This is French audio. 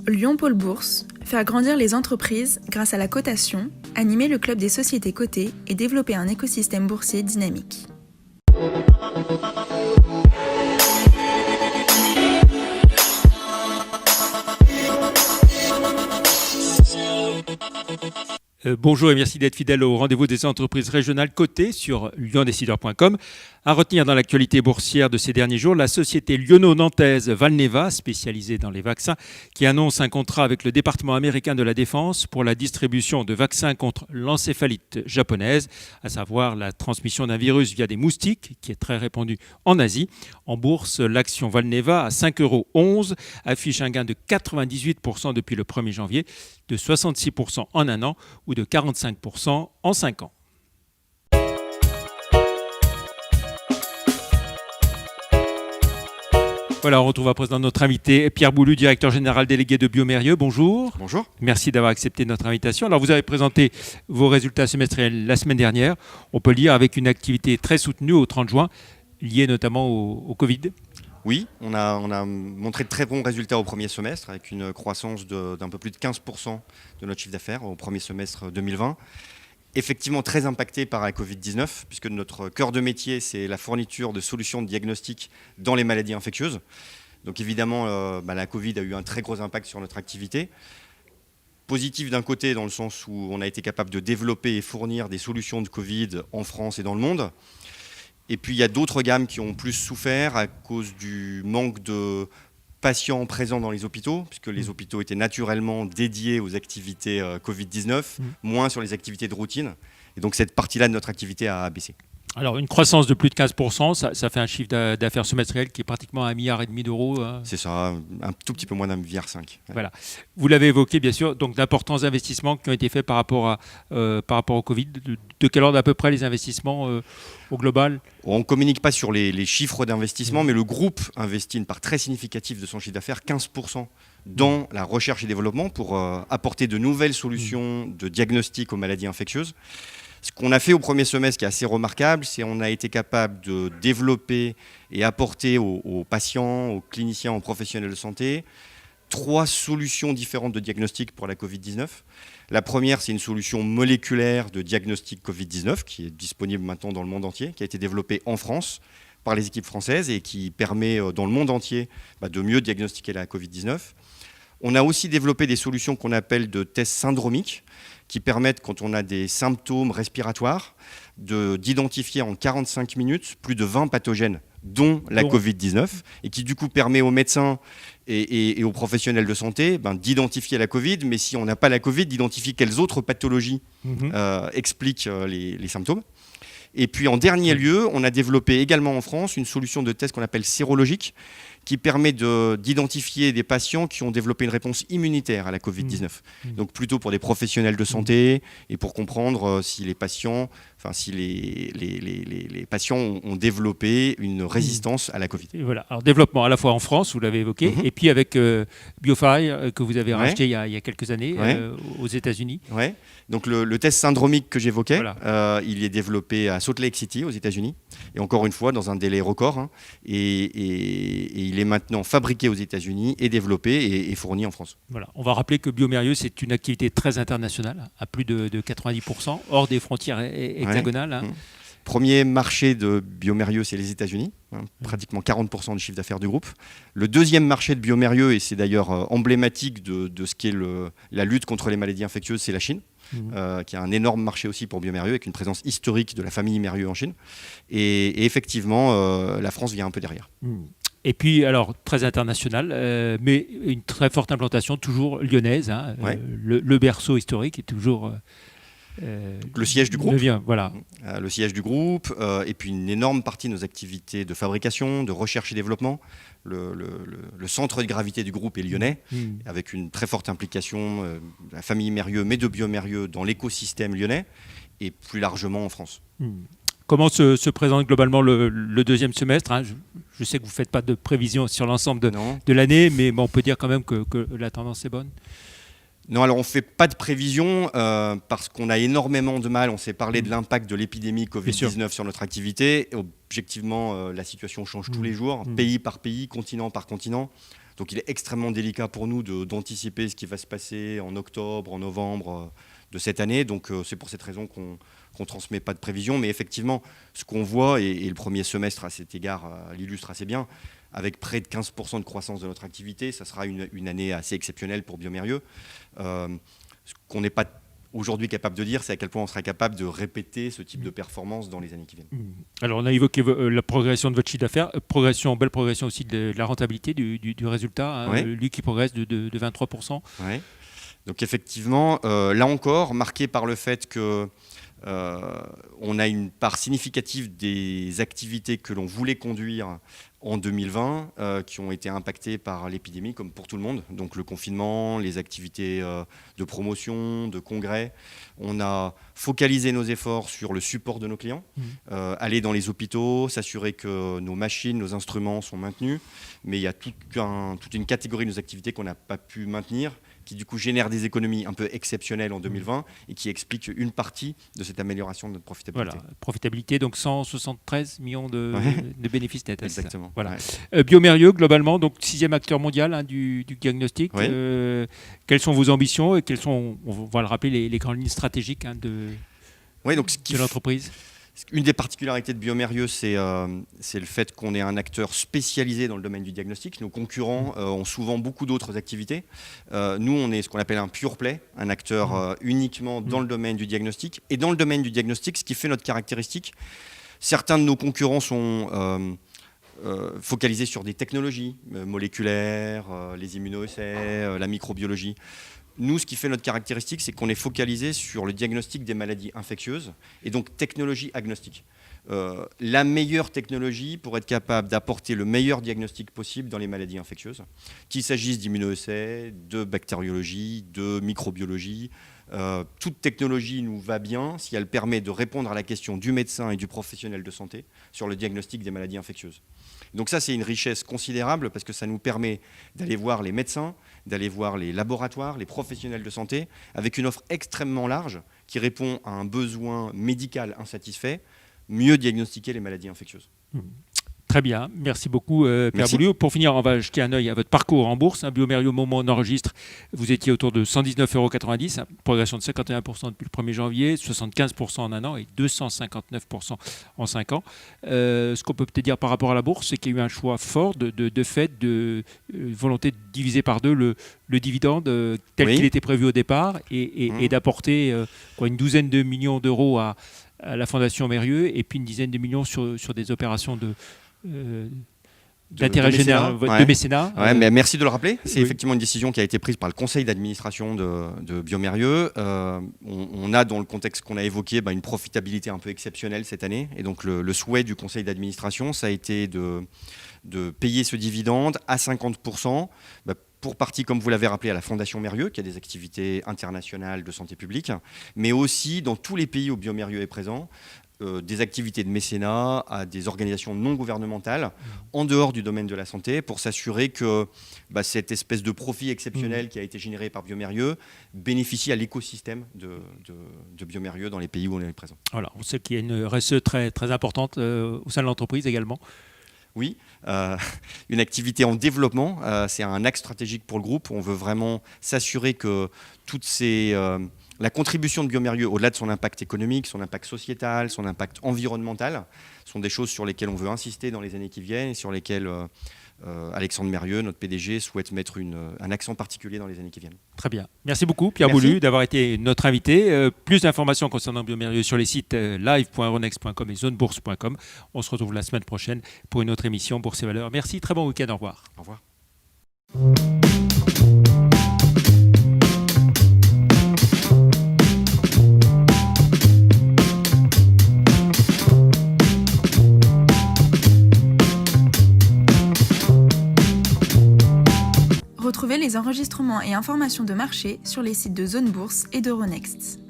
Lyon Pôle Bourse, faire grandir les entreprises grâce à la cotation, animer le club des sociétés cotées et développer un écosystème boursier dynamique. Bonjour et merci d'être fidèle au rendez-vous des entreprises régionales cotées sur lyondécideur.com. À retenir dans l'actualité boursière de ces derniers jours, la société lyonno-nantaise Valneva, spécialisée dans les vaccins, qui annonce un contrat avec le département américain de la Défense pour la distribution de vaccins contre l'encéphalite japonaise, à savoir la transmission d'un virus via des moustiques, qui est très répandu en Asie. En bourse, l'action Valneva à 5,11 € affiche un gain de 98% depuis le 1er janvier, de 66% en un an ou de 45% en 5 ans. Voilà, on retrouve à présent notre invité Pierre Boulud, directeur général délégué de Biomérieux. Bonjour. Bonjour. Merci d'avoir accepté notre invitation. Alors, vous avez présenté vos résultats semestriels la semaine dernière. On peut le dire avec une activité très soutenue au 30 juin, liée notamment au Covid. Oui, on a montré de très bons résultats au premier semestre, avec une croissance d'un peu plus de 15% de notre chiffre d'affaires au premier semestre 2020. Effectivement très impacté par la Covid-19, puisque notre cœur de métier, c'est la fourniture de solutions de diagnostic dans les maladies infectieuses. Donc évidemment, la Covid a eu un très gros impact sur notre activité. Positif d'un côté, dans le sens où on a été capable de développer et fournir des solutions de Covid en France et dans le monde. Et puis il y a d'autres gammes qui ont plus souffert à cause du manque de patients présents dans les hôpitaux, puisque les hôpitaux étaient naturellement dédiés aux activités Covid-19, moins sur les activités de routine. Et donc cette partie-là de notre activité a baissé. Alors une croissance de plus de 15%, ça fait un chiffre d'affaires semestriel qui est pratiquement 1,5 milliard d'euros. C'est ça, un tout petit peu moins d'1,5 milliard. Ouais. Voilà. Vous l'avez évoqué bien sûr, donc d'importants investissements qui ont été faits par rapport au Covid. De quel ordre à peu près les investissements au global ? On ne communique pas sur les chiffres d'investissement, mais le groupe investit une part très significative de son chiffre d'affaires, 15%, dans la recherche et développement pour apporter de nouvelles solutions de diagnostic aux maladies infectieuses. Ce qu'on a fait au premier semestre qui est assez remarquable, c'est qu'on a été capable de développer et apporter aux patients, aux cliniciens, aux professionnels de santé 3 solutions différentes de diagnostic pour la Covid-19. La première, c'est une solution moléculaire de diagnostic Covid-19 qui est disponible maintenant dans le monde entier, qui a été développée en France par les équipes françaises et qui permet dans le monde entier de mieux diagnostiquer la Covid-19. On a aussi développé des solutions qu'on appelle de tests syndromiques qui permettent, quand on a des symptômes respiratoires, d'identifier en 45 minutes plus de 20 pathogènes, dont la Covid-19, et qui du coup permet aux médecins et aux professionnels de santé d'identifier la Covid, mais si on n'a pas la Covid, d'identifier quelles autres pathologies expliquent les symptômes. Et puis en dernier lieu, on a développé également en France une solution de test qu'on appelle sérologique, qui permet d'identifier des patients qui ont développé une réponse immunitaire à la Covid-19. Donc plutôt pour des professionnels de santé et pour comprendre si les patients ont développé une résistance à la Covid. Et voilà. Alors développement à la fois en France, vous l'avez évoqué, et puis avec BioFire que vous avez racheté il y a quelques années aux États-Unis. Ouais. Donc le test syndromique que j'évoquais, il est développé à Salt Lake City aux États-Unis, et encore une fois dans un délai record, et il est maintenant fabriqué aux États-Unis et développé et fourni en France. Voilà. On va rappeler que Biomérieux, c'est une activité très internationale, à plus de 90%, hors des frontières hexagonales. Premier marché de Biomérieux, c'est les États-Unis, pratiquement 40% du chiffre d'affaires du groupe. Le deuxième marché de Biomérieux, et c'est d'ailleurs emblématique de ce qu'est la lutte contre les maladies infectieuses, c'est la Chine. Qui a un énorme marché aussi pour Biomérieux, avec une présence historique de la famille Mérieux en Chine. Et effectivement, la France vient un peu derrière. Et puis, alors, très international, mais une très forte implantation, toujours lyonnaise. Le berceau historique est toujours... le siège du groupe. Voilà. Le siège du groupe, et puis une énorme partie de nos activités de fabrication, de recherche et développement. Le centre de gravité du groupe est lyonnais, avec une très forte implication de la famille Mérieux, mais de Biomérieux dans l'écosystème lyonnais, et plus largement en France. Comment se présente globalement le deuxième semestre ? Je sais que vous ne faites pas de prévision sur l'ensemble de l'année, mais on peut dire quand même que la tendance est bonne. Non, alors on ne fait pas de prévision parce qu'on a énormément de mal. On s'est parlé de l'impact de l'épidémie Covid-19 sur notre activité. Objectivement, la situation change tous les jours, pays par pays, continent par continent. Donc il est extrêmement délicat pour nous d'anticiper ce qui va se passer en octobre, en novembre de cette année. Donc c'est pour cette raison qu'on ne transmet pas de prévision. Mais effectivement, ce qu'on voit, et le premier semestre à cet égard l'illustre assez bien, avec près de 15% de croissance de notre activité, ça sera une année assez exceptionnelle pour bioMérieux. Ce qu'on n'est pas aujourd'hui capable de dire, c'est à quel point on sera capable de répéter ce type de performance dans les années qui viennent. Alors, on a évoqué la progression de votre chiffre d'affaires, belle progression aussi de la rentabilité, du résultat, Ouais. lui qui progresse de 23%. Ouais. Donc effectivement, là encore, marqué par le fait que on a une part significative des activités que l'on voulait conduire en 2020 qui ont été impactées par l'épidémie, comme pour tout le monde. Donc le confinement, les activités de promotion, de congrès. On a focalisé nos efforts sur le support de nos clients, aller dans les hôpitaux, s'assurer que nos machines, nos instruments sont maintenus. Mais il y a toute une catégorie de nos activités qu'on n'a pas pu maintenir, qui du coup génère des économies un peu exceptionnelles en 2020 et qui explique une partie de cette amélioration de notre profitabilité. Voilà, profitabilité, donc 173 millions de bénéfices nets. Exactement. Voilà. Ouais. bioMérieux, globalement, donc 6e acteur mondial du diagnostic. Oui. Quelles sont vos ambitions et quelles sont, on va le rappeler, les grandes lignes stratégiques de Donc de l'entreprise? Une des particularités de bioMérieux, c'est le fait qu'on est un acteur spécialisé dans le domaine du diagnostic. Nos concurrents ont souvent beaucoup d'autres activités. Nous, on est ce qu'on appelle un pure play, un acteur uniquement dans le domaine du diagnostic. Et dans le domaine du diagnostic, ce qui fait notre caractéristique, certains de nos concurrents sont focalisés sur des technologies moléculaires, les immunoessais, la microbiologie. Nous, ce qui fait notre caractéristique, c'est qu'on est focalisé sur le diagnostic des maladies infectieuses et donc technologie agnostique. La meilleure technologie pour être capable d'apporter le meilleur diagnostic possible dans les maladies infectieuses, qu'il s'agisse d'immunoessais, de bactériologie, de microbiologie. Toute technologie nous va bien si elle permet de répondre à la question du médecin et du professionnel de santé sur le diagnostic des maladies infectieuses. Donc ça, c'est une richesse considérable parce que ça nous permet d'aller voir les médecins, d'aller voir les laboratoires, les professionnels de santé, avec une offre extrêmement large qui répond à un besoin médical insatisfait, mieux diagnostiquer les maladies infectieuses. Très bien, merci beaucoup Pierre Merci. Bouliou. Pour finir, on va jeter un œil à votre parcours en bourse. bioMérieux, au moment où on enregistre, vous étiez autour de 119,90 €, progression de 51% depuis le 1er janvier, 75% en un an et 259% en 5 ans. Ce qu'on peut peut-être dire par rapport à la bourse, c'est qu'il y a eu un choix fort de fait de volonté de diviser par deux le dividende tel qu'il était prévu au départ et d'apporter une douzaine de millions d'euros à la Fondation Mérieux et puis une dizaine de millions sur des opérations d'intérêt général, de mécénat. Mais merci de le rappeler. C'est Oui. effectivement une décision qui a été prise par le conseil d'administration de bioMérieux. On a, dans le contexte qu'on a évoqué, une profitabilité un peu exceptionnelle cette année. Et donc le souhait du conseil d'administration, ça a été de payer ce dividende à 50%, pour partie, comme vous l'avez rappelé, à la Fondation Mérieux, qui a des activités internationales de santé publique, mais aussi dans tous les pays où bioMérieux est présent, des activités de mécénat à des organisations non gouvernementales en dehors du domaine de la santé pour s'assurer que cette espèce de profit exceptionnel qui a été généré par bioMérieux bénéficie à l'écosystème de bioMérieux dans les pays où on est présent. Voilà, on sait qu'il y a une RSE très, très importante au sein de l'entreprise également. Oui, une activité en développement, c'est un axe stratégique pour le groupe. On veut vraiment s'assurer que la contribution de bioMérieux, au-delà de son impact économique, son impact sociétal, son impact environnemental, sont des choses sur lesquelles on veut insister dans les années qui viennent et sur lesquelles Alexandre Mérieux, notre PDG, souhaite mettre un accent particulier dans les années qui viennent. Très bien. Merci beaucoup Pierre Merci. Bouliou d'avoir été notre invité. Plus d'informations concernant bioMérieux sur les sites live.euronext.com et zonebourse.com. On se retrouve la semaine prochaine pour une autre émission Bourse et Valeurs. Merci, très bon week-end, au revoir. Au revoir. Retrouvez les enregistrements et informations de marché sur les sites de Zone Bourse et d'Euronext.